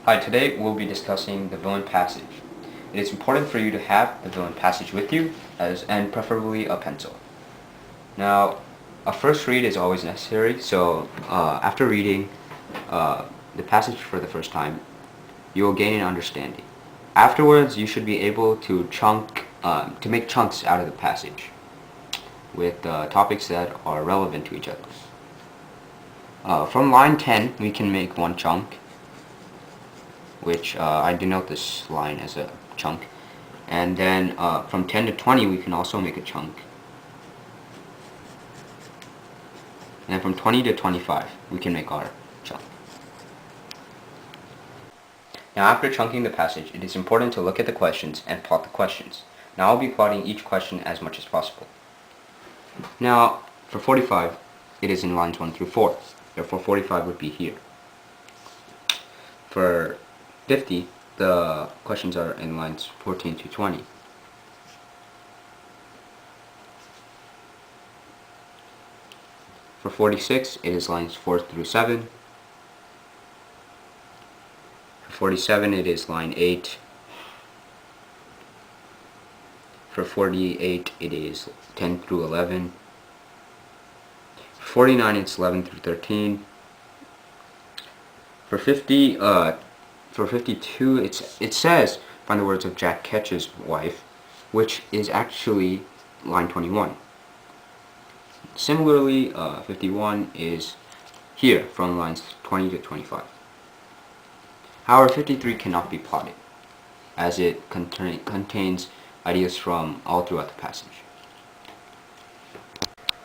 Hi, today we'll be discussing the villain passage. It is important for you to have the villain passage with you, and preferably a pencil. Now, a first read is always necessary, so after reading the passage for the first time, you will gain an understanding. Afterwards, you should be able to make chunks out of the passage with topics that are relevant to each other. From line 10, we can make one chunk, which I denote this line as a chunk. And then from 10 to 20 we can also make a chunk. And from 20 to 25 we can make our chunk. Now after chunking the passage, it is important to look at the questions and plot the questions. Now I'll be plotting each question as much as possible. Now for 45, it is in lines 1 through 4. Therefore 45 would be here. For 50, the questions are in lines 14 to 20. For 46, it is lines 4 through 7. For 47, it is line 8. For 48, it is 10 through 11. For 49, it's 11 through 13. For 52, it says, find the words of Jack Ketch's wife, which is actually line 21. Similarly, 51 is here from lines 20 to 25. However, 53 cannot be plotted, as it contains ideas from all throughout the passage.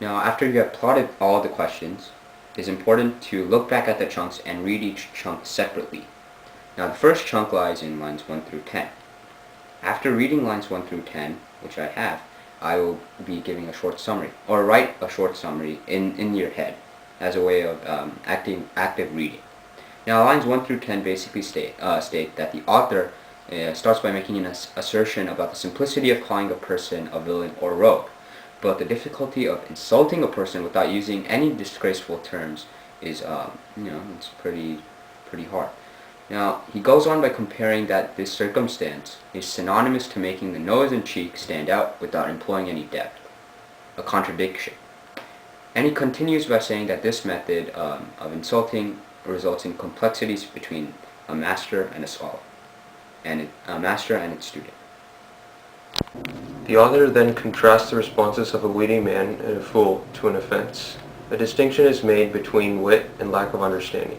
Now, after you have plotted all the questions, it is important to look back at the chunks and read each chunk separately. Now, the first chunk lies in lines 1 through 10. After reading lines 1 through 10, which I have, I will be giving a short summary, or write a short summary in your head as a way of active reading. Now, lines 1 through 10 basically state that the author starts by making an assertion about the simplicity of calling a person a villain or rogue, but the difficulty of insulting a person without using any disgraceful terms is, it's pretty hard. Now, he goes on by comparing that this circumstance is synonymous to making the nose and cheek stand out without employing any depth, a contradiction. And he continues by saying that this method of insulting results in complexities between a master and a scholar, and a master and its student. The author then contrasts the responses of a witty man and a fool to an offense. A distinction is made between wit and lack of understanding.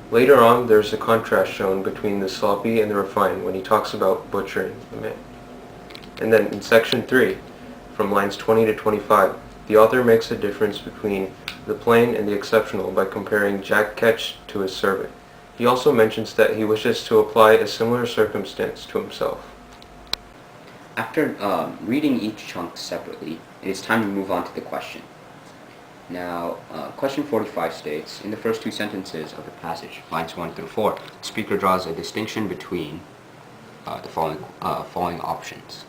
Later on, there is a contrast shown between the sloppy and the refined when he talks about butchering the man. And then in section 3, from lines 20 to 25, the author makes a difference between the plain and the exceptional by comparing Jack Ketch to his servant. He also mentions that he wishes to apply a similar circumstance to himself. After reading each chunk separately, it is time to move on to the question. Now, question 45 states, in the first two sentences of the passage, lines 1 through 4, the speaker draws a distinction between the following options.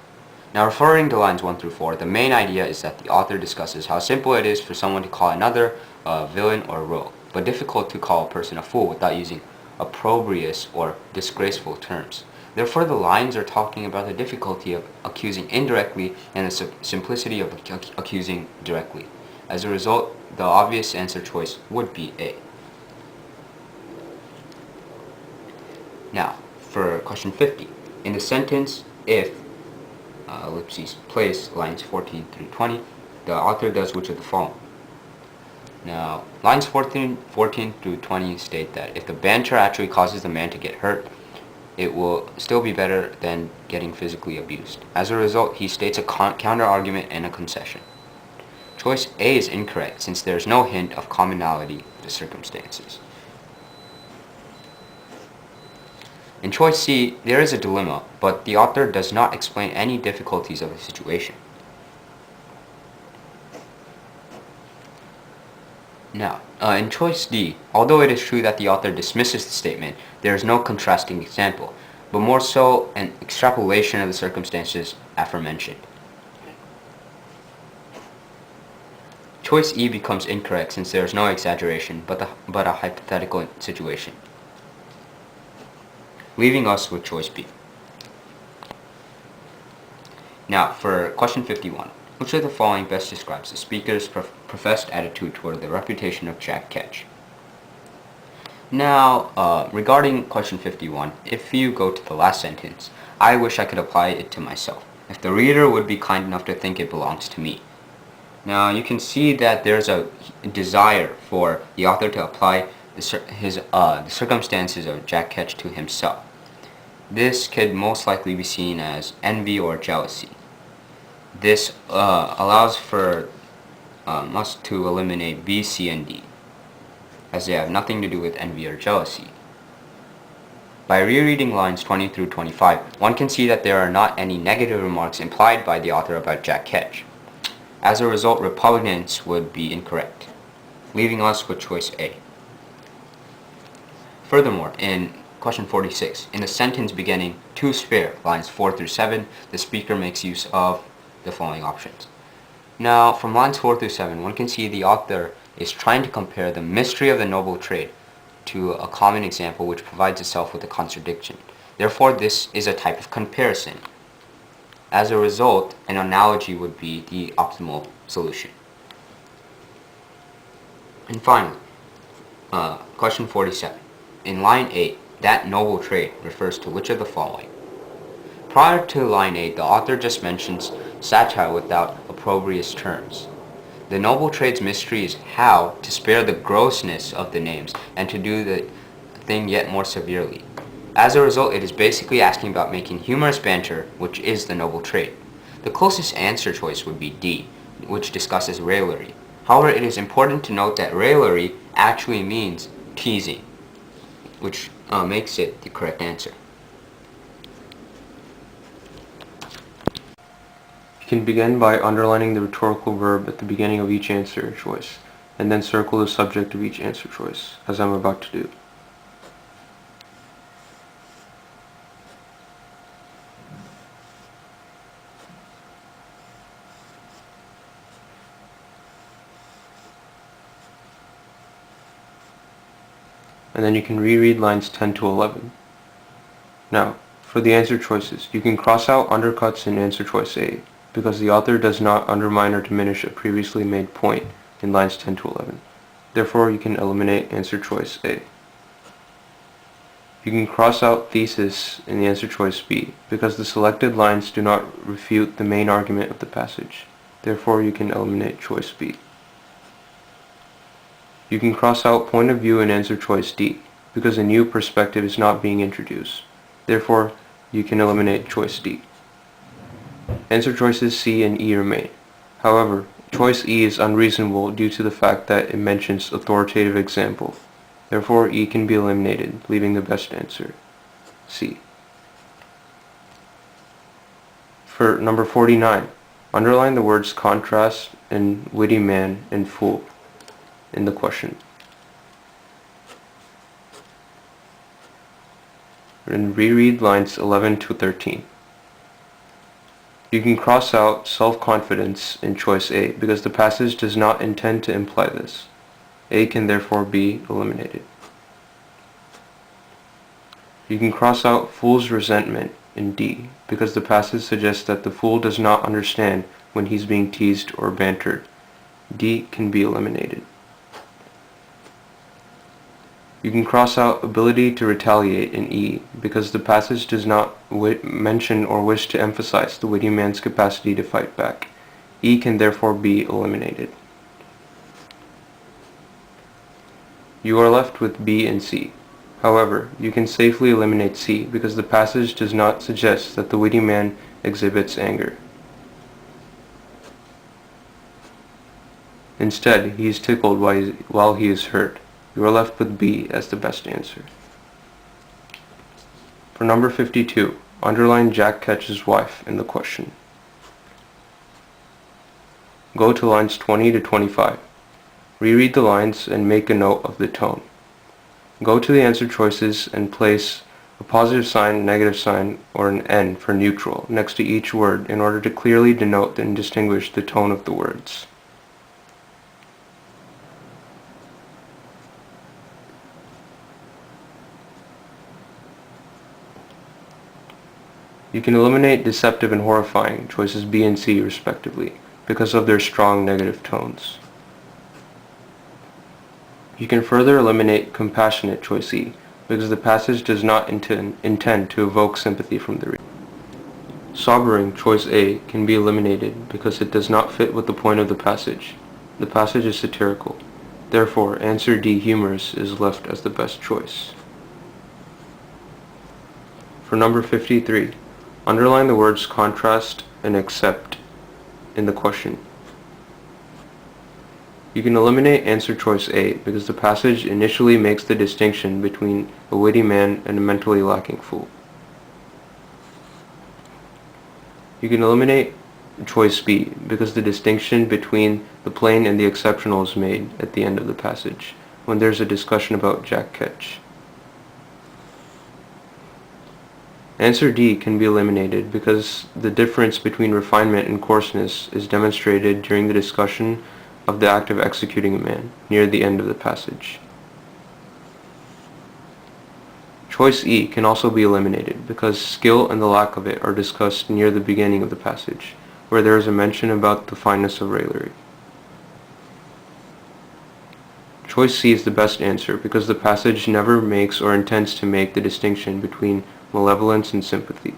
Now, referring to lines 1 through 4, the main idea is that the author discusses how simple it is for someone to call another a villain or rogue, but difficult to call a person a fool without using opprobrious or disgraceful terms. Therefore, the lines are talking about the difficulty of accusing indirectly and the simplicity of accusing directly. As a result, the obvious answer choice would be A. Now, for question 50, in the sentence if ellipses place lines 14 through 20, the author does which of the following? Now, lines 14 through 20 state that if the banter actually causes the man to get hurt, it will still be better than getting physically abused. As a result, he states a counter-argument and a concession. Choice A is incorrect since there is no hint of commonality to the circumstances. In choice C, there is a dilemma, but the author does not explain any difficulties of the situation. Now, in choice D, although it is true that the author dismisses the statement, there is no contrasting example, but more so an extrapolation of the circumstances aforementioned. Choice E becomes incorrect since there is no exaggeration, but a hypothetical situation. leaving us with choice B. Now, for question 51, which of the following best describes the speaker's professed attitude toward the reputation of Jack Ketch? Now, regarding question 51, if you go to the last sentence, I wish I could apply it to myself, if the reader would be kind enough to think it belongs to me. Now, you can see that there's a desire for the author to apply the circumstances of Jack Ketch to himself. This could most likely be seen as envy or jealousy. This allows for us to eliminate B, C, and D, as they have nothing to do with envy or jealousy. By rereading lines 20 through 25, one can see that there are not any negative remarks implied by the author about Jack Ketch. As a result, repugnance would be incorrect, leaving us with choice A. Furthermore, in question 46, in the sentence beginning, "to spare," lines 4 through 7, the speaker makes use of the following options. Now, from lines 4 through 7, one can see the author is trying to compare the mystery of the noble trade to a common example which provides itself with a contradiction. Therefore, this is a type of comparison. As a result, an analogy would be the optimal solution. And finally, question 47. In line 8, that noble trade refers to which of the following? Prior to line 8, the author just mentions satire without opprobrious terms. The noble trade's mystery is how to spare the grossness of the names and to do the thing yet more severely. As a result, it is basically asking about making humorous banter, which is the noble trade. The closest answer choice would be D, which discusses raillery. However, it is important to note that raillery actually means teasing, which makes it the correct answer. You can begin by underlining the rhetorical verb at the beginning of each answer choice, and then circle the subject of each answer choice, as I'm about to do. And then you can reread lines 10 to 11. Now, for the answer choices, you can cross out undercuts in answer choice A, because the author does not undermine or diminish a previously made point in lines 10 to 11. Therefore, you can eliminate answer choice A. You can cross out thesis in the answer choice B, because the selected lines do not refute the main argument of the passage. Therefore, you can eliminate choice B. You can cross out point of view in answer choice D, because a new perspective is not being introduced. Therefore, you can eliminate choice D. Answer choices C and E remain. However, choice E is unreasonable due to the fact that it mentions authoritative example. Therefore, E can be eliminated, leaving the best answer, C. For number 49, underline the words contrast and witty man and fool in the question. And reread lines 11 to 13. You can cross out self-confidence in choice A because the passage does not intend to imply this. A can therefore be eliminated. You can cross out fool's resentment in D because the passage suggests that the fool does not understand when he's being teased or bantered. D can be eliminated. You can cross out ability to retaliate in E because the passage does not mention or wish to emphasize the witty man's capacity to fight back. E can therefore be eliminated. You are left with B and C. However, you can safely eliminate C because the passage does not suggest that the witty man exhibits anger. Instead, he is tickled while he is hurt. You are left with B as the best answer. For number 52, underline Jack Ketch's wife in the question. Go to lines 20 to 25. Reread the lines and make a note of the tone. Go to the answer choices and place a positive sign, negative sign, or an N for neutral next to each word in order to clearly denote and distinguish the tone of the words. You can eliminate deceptive and horrifying, choices B and C respectively, because of their strong negative tones. You can further eliminate compassionate, choice E, because the passage does not intend to evoke sympathy from the reader. Sobering, choice A, can be eliminated because it does not fit with the point of the passage. The passage is satirical. Therefore, answer D, humorous, is left as the best choice. For number 53, underline the words contrast and accept in the question. You can eliminate answer choice A because the passage initially makes the distinction between a witty man and a mentally lacking fool. You can eliminate choice B because the distinction between the plain and the exceptional is made at the end of the passage when there's a discussion about Jack Ketch. Answer D can be eliminated because the difference between refinement and coarseness is demonstrated during the discussion of the act of executing a man near the end of the passage. Choice E can also be eliminated because skill and the lack of it are discussed near the beginning of the passage, where there is a mention about the fineness of raillery. Choice C is the best answer because the passage never makes or intends to make the distinction between malevolence and sympathy.